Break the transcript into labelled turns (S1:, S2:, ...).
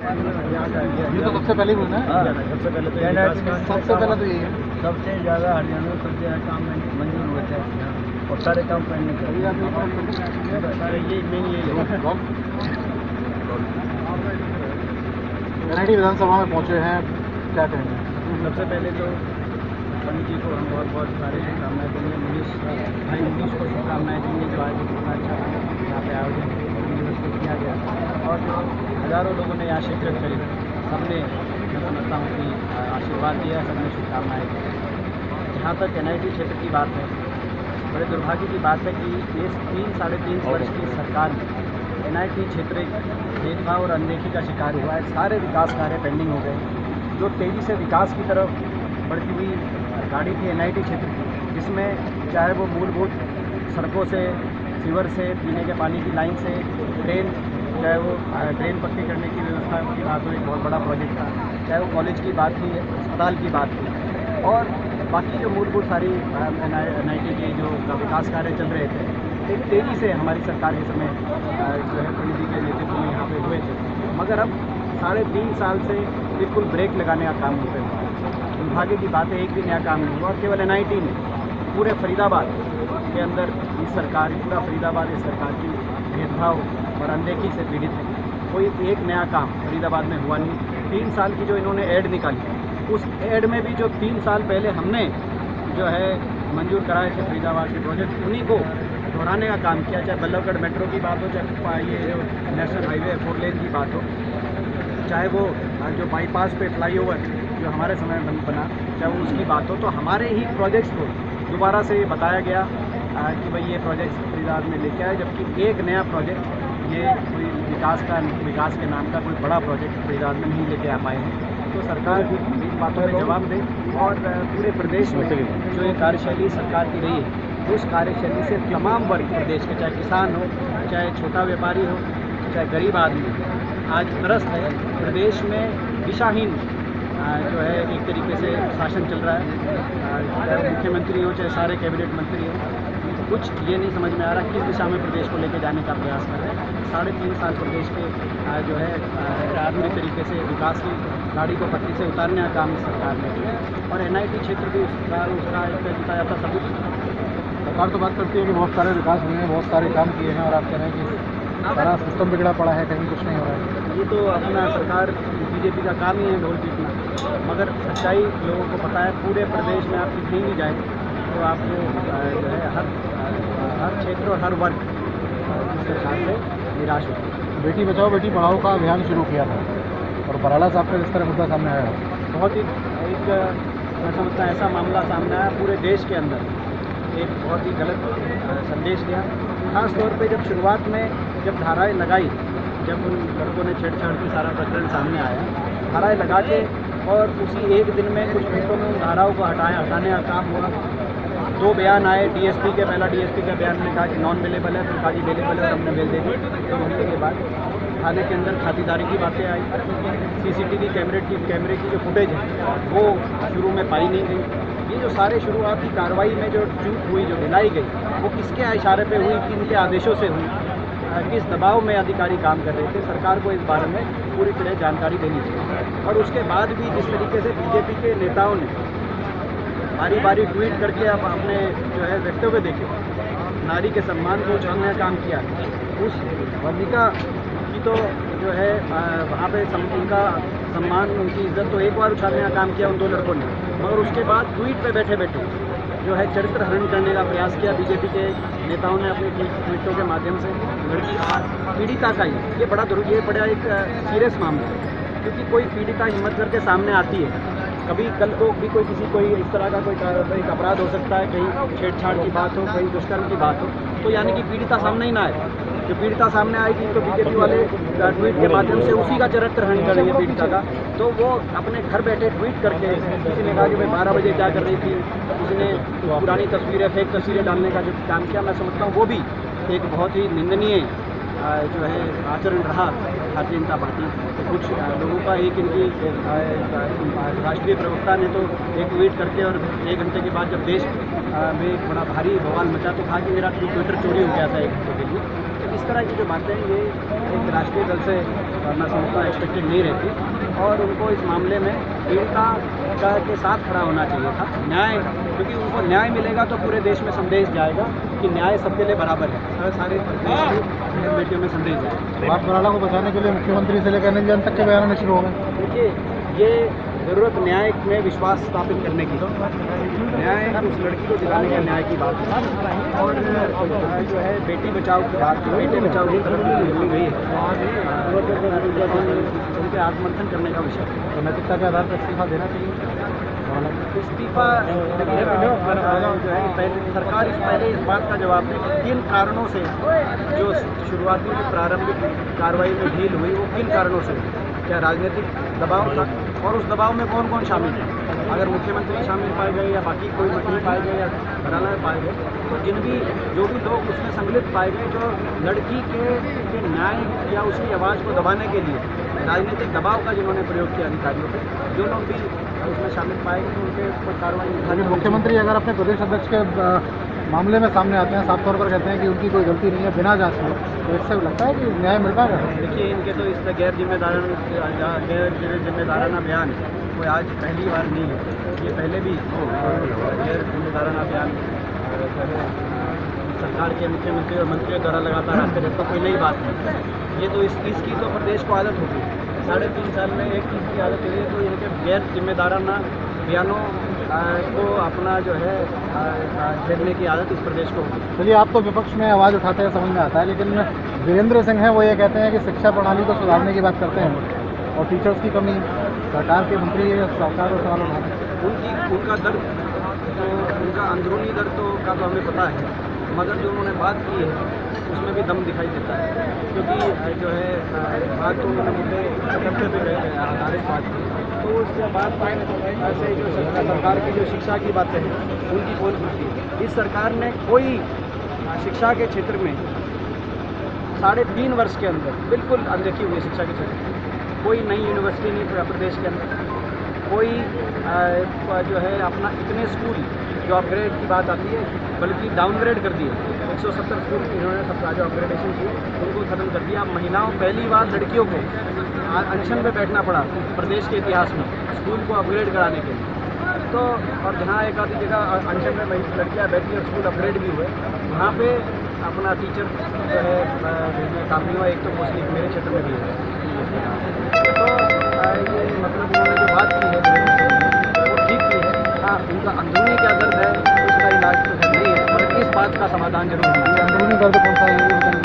S1: ये तो सबसे पहले हुआ ना।
S2: सबसे पहले तो
S1: यही है।
S2: सबसे ज़्यादा हरियाणा में सबसे ज़्यादा काम मंजूर हुए थे और सारे काम पेंडिंग कर सारे ये मेन यही है।
S1: NIT विधानसभा में पहुंचे हैं, क्या कहेंगे?
S2: सबसे पहले तो पंडित जी को हम बहुत बहुत सारे शुभकामनाएं देंगे। भाई मुनीष को शुभकामनाएं देंगे जो आज इतना अच्छा यहाँ पे आयोजन दिवस को किया गया और जो हज़ारों लोगों ने यहाँ शिरकत करी, सबने मैं समझता हूँ कि आशीर्वाद दिया, सबने शुभकामनाएं दी। जहाँ तक NIT क्षेत्र की बात है, बड़े दुर्भाग्य की बात है कि इस 3-3.5 वर्ष की सरकार में NIT क्षेत्र भेदभाव और अनदेखी का शिकार हुआ है। सारे विकास कार्य पेंडिंग हो गए। जो तेज़ी से विकास की तरफ बढ़ती हुई गाड़ी थी NIT क्षेत्र की, जिसमें चाहे वो मूलभूत सड़कों से, सीवर से, पीने के पानी की लाइन से, ट्रेन, चाहे वो ट्रेन पक्की करने की व्यवस्था की बात हो, एक बहुत बड़ा प्रोजेक्ट था, चाहे वो कॉलेज की बात थी, अस्पताल की बात थी, और बाकी जो मूलभूत सारी NIT के जो विकास कार्य चल रहे थे, एक तेज़ी से हमारी सरकार के समय जो है पंडित जी के नेतृत्व में यहाँ पे हुए थे। मगर अब 3.5 साल से बिल्कुल ब्रेक लगाने का काम हो रहा है। दुर्भाग्य की बात है, एक भी नया काम नहीं हुआ और केवल NIT में पूरे फरीदाबाद के अंदर इस सरकार, पूरा फरीदाबाद इस सरकार की भेदभाव और अनदेखी से पीड़ित है। कोई एक नया काम फरीदाबाद में हुआ नहीं। 3 साल की जो इन्होंने ऐड निकाली, उस ऐड में भी जो 3 साल पहले हमने जो है मंजूर कराए थे फरीदाबाद के प्रोजेक्ट, उन्हीं को दोहराने का काम किया। चाहे बल्लभगढ़ मेट्रो की बात हो, चाहे ये जो नेशनल हाईवे 4 लेन की बात हो, चाहे वो जो बाईपास पे फ्लाईओवर जो हमारे समय बना, चाहे वो उसकी बात हो, तो हमारे ही प्रोजेक्ट्स को दोबारा से बताया गया कि भाई ये प्रोजेक्ट्स फरीदाबाद में लेके आए, जबकि एक नया प्रोजेक्ट, ये कोई विकास के नाम का कोई बड़ा प्रोजेक्ट फरीदाबाद में नहीं लेके आ पाए हैं। तो सरकार भी इन बातों में जवाब दे और पूरे प्रदेश में जो ये कार्यशैली सरकार की रही है, उस कार्यशैली से तमाम वर्ग प्रदेश के, चाहे किसान हो, चाहे छोटा व्यापारी हो, चाहे गरीब आदमी, आज त्रस्त है। प्रदेश में दिशाहीन जो है एक तरीके से शासन चल रहा है, चाहे मुख्यमंत्री हो, चाहे सारे कैबिनेट मंत्री हो, कुछ ये नहीं समझ में आ रहा किस दिशा में प्रदेश को लेकर जाने का प्रयास कर रहे हैं। 3.5 साल प्रदेश के जो है पूरी तरीके से विकास की गाड़ी को पटरी से उतारने का काम इस सरकार ने किया और NIT क्षेत्र भी उसका एक जिता जाता सबूत।
S1: सरकार तो बात करती है कि बहुत सारे विकास हुए हैं, बहुत सारे काम किए हैं, और आप कह रहे हैं कि सारा सिस्टम बिगड़ा पड़ा है, कहीं कुछ नहीं हो रहा है।
S2: ये तो अपना सरकार BJP का काम ही है ढोल पीटना, मगर सच्चाई लोगों को पता है। पूरे प्रदेश में आप कहीं भी जाए तो आपको जो है हर क्षेत्र और हर वर्ग इस सरकार से निराश होती है।
S1: बेटी बचाओ बेटी पढ़ाओ का अभियान शुरू किया था और बराला साहब का जिस तरह मुद्दा सामने आया,
S2: बहुत ही एक मैं समझता हूँ ऐसा मामला सामने आया पूरे देश के अंदर, एक बहुत ही गलत संदेश दिया। खास तौर पे जब शुरुआत में जब धाराएं लगाई, जब उन लड़कों ने छेड़छाड़ की सारा प्रकरण सामने आया, धाराएं लगा के और उसी एक दिन में कुछ घंटों में उन धाराओं को हटाने का काम हुआ। 2 बयान आए DSP के। पहला DSP का बयान ने कहा कि नॉन अवेलेबल है, फिर कहा कि अवेलेबल है और हमने बेल दे दी। 2 घंटे के बाद थाने के अंदर खातिरदारी की बातें आई। CCTV कैमरे की जो फुटेज है वो शुरू में पाई नहीं गई। ये जो सारे शुरुआती कार्रवाई में जो चूक हुई, जो ढिलाई गई, वो किसके इशारे पे हुई, किनके आदेशों से हुई, किस दबाव में अधिकारी काम कर रहे थे, सरकार को इस बारे में पूरी तरह जानकारी देनी चाहिए। और उसके बाद भी जिस तरीके से BJP के नेताओं ने बारी बारी ट्वीट करके अब अपने जो है वक्तव्य देखे, नारी के सम्मान को उछालने का काम किया, उस वर्णिका की तो जो है वहाँ पे उनका सम्मान, उनकी इज्जत तो एक बार उछालने का काम किया उन 2 लड़कों ने, मगर उसके बाद ट्वीट पे बैठे बैठे जो है चरित्र हनन करने का प्रयास किया BJP के नेताओं ने अपने ट्वीटों के माध्यम से। लड़की पीड़िता का ये बड़ा एक सीरियस मामला है, क्योंकि कोई पीड़िता हिम्मत करके सामने आती है, कभी कल को भी कोई इस तरह का कोई एक अपराध हो सकता है, कहीं छेड़छाड़ की बात हो, कहीं दुष्कर्म की बात हो, तो यानी कि पीड़िता सामने ही ना आए। जो पीड़िता सामने आएगी तो BJP वाले ट्वीट के माध्यम से उसी का चरित्र हनन करेंगे पीड़िता का। तो वो अपने घर बैठे ट्वीट करके, किसी ने कहा कि भाई 12 बजे क्या कर रही थी, किसी ने पुरानी तस्वीरें, फेक तस्वीरें डालने का जो काम किया, मैं समझता हूँ वो भी एक बहुत ही निंदनीय जो है आचरण रहा भारतीय जनता पार्टी। तो कुछ लोगों का इनकी राष्ट्रीय प्रवक्ता ने तो एक ट्वीट करके और 1 घंटे के बाद जब देश में एक बड़ा भारी बवाल मचा तो कहा कि मेरा ट्विटर चोरी हो गया था 1 घंटे के लिए। तो इस तरह की जो बातें ये एक राष्ट्रीय दल से वरना से उतना एक्सपेक्टेड नहीं रहती, और उनको इस मामले में पीड़िता के साथ खड़ा होना चाहिए था। न्याय, क्योंकि उनको न्याय मिलेगा तो पूरे देश में संदेश जाएगा कि न्याय सबके लिए बराबर है, सारे बेटियों में संदेश जाएगा।
S1: बात बराला को बचाने के लिए मुख्यमंत्री से लेकर जन तक के बयान शुरू हो गए।
S2: देखिए, ये ज़रूरत न्याय में विश्वास स्थापित करने की, न्याय उस लड़की को दिलाने का न्याय की बात है, और जो है बेटी बचाओ की बात, बेटे बचाओ की तरफ मिली गई है, उनके आत्ममंथन करने का विषय।
S1: तो नैतिकता के आधार पर इस्तीफा देना चाहिए।
S2: इस्तीफा जो है पहले सरकार पहले इस बात का जवाब दे कि किन कारणों से जो शुरुआती में प्रारंभिक कार्रवाई में ढील हुई वो किन कारणों से, क्या राजनीतिक दबाव था, और उस दबाव में कौन कौन शामिल है। अगर मुख्यमंत्री शामिल पाए गए या बाकी कोई मंत्री पाए गए या घराना पाए गए, तो जो भी लोग उसमें सम्मिलित पाए गए, जो लड़की के न्याय या उसकी आवाज़ को दबाने के लिए राजनीतिक दबाव का जिन्होंने प्रयोग किया अधिकारियों पर, जो लोग भी उसमें शामिल पाए गए उनके ऊपर कार्रवाई।
S1: मुख्यमंत्री अगर अपने प्रदेश अध्यक्ष के मामले में सामने आते हैं, साफ तौर पर कहते हैं कि उनकी कोई गलती नहीं है बिना जांच के, तो इससे लगता है कि न्याय मिल पाएगा।
S2: देखिए, इनके तो इस गैर जिम्मेदाराना बयान कोई आज पहली बार नहीं है, ये पहले भी गैर जिम्मेदाराना बयान सरकार के मुख्यमंत्री और मंत्रियों द्वारा लगातार आते रहते, तो कोई नई बात नहीं। ये तो इसकी तो प्रदेश को आदत होगी, 3.5 साल में एक चीज़ की आदत हुई है, तो इनके गैर जिम्मेदाराना बयानों को अपना जो है झेलने की आदत इस प्रदेश को होगी।
S1: चलिए, आप तो विपक्ष में आवाज़ उठाते हैं, समझ में आता है, लेकिन वीरेंद्र सिंह हैं, वो ये कहते हैं कि शिक्षा प्रणाली को सुधारने की बात करते हैं और टीचर्स की कमी, सरकार के मंत्री सरकार को सवाल उठाते।
S2: उनका दर्द, तो उनका अंदरूनी दर्द का तो हमें पता है, मगर जो उन्होंने बात की है उसमें भी दम दिखाई देता है, क्योंकि जो है बात तो उन्होंने मुद्दे तथ्य पे आधारित बात की, तो उसके बाद ऐसे जो सरकार की जो शिक्षा की बातें हैं उनकी कौन पूछती है। इस सरकार ने कोई शिक्षा के क्षेत्र में 3.5 वर्ष के अंदर बिल्कुल अनदेखी हुई शिक्षा के क्षेत्र में, कोई नई यूनिवर्सिटी नहीं प्रदेश के अंदर, कोई जो है अपना इतने स्कूल जो अपग्रेड की बात आती है बल्कि डाउनग्रेड कर दिए, 170 स्कूल इन्होंने सबका जो अपग्रेडेशन की उनको ख़त्म कर दिया। महिलाओं, पहली बार लड़कियों को अनशन में बैठना पड़ा प्रदेश के इतिहास में स्कूल को अपग्रेड कराने के लिए, तो और जहाँ एक आधी जगह अनशन में लड़कियाँ बैठी और स्कूल अपग्रेड भी हुए, वहाँ पे अपना टीचर जो है भेजने काम नहीं हुआ। एक तो मोस्टली मेरे क्षेत्र में भी है, तो ये मतलब उन्होंने जो बात की है वो ठीक की है। हाँ, उनका अंदरूनी क्या दर्द है उसका इलाज तो नहीं है, मगर इस बात का समाधान जरूर होना चाहिए।
S1: अंदरूनी दर्द कौन सा है?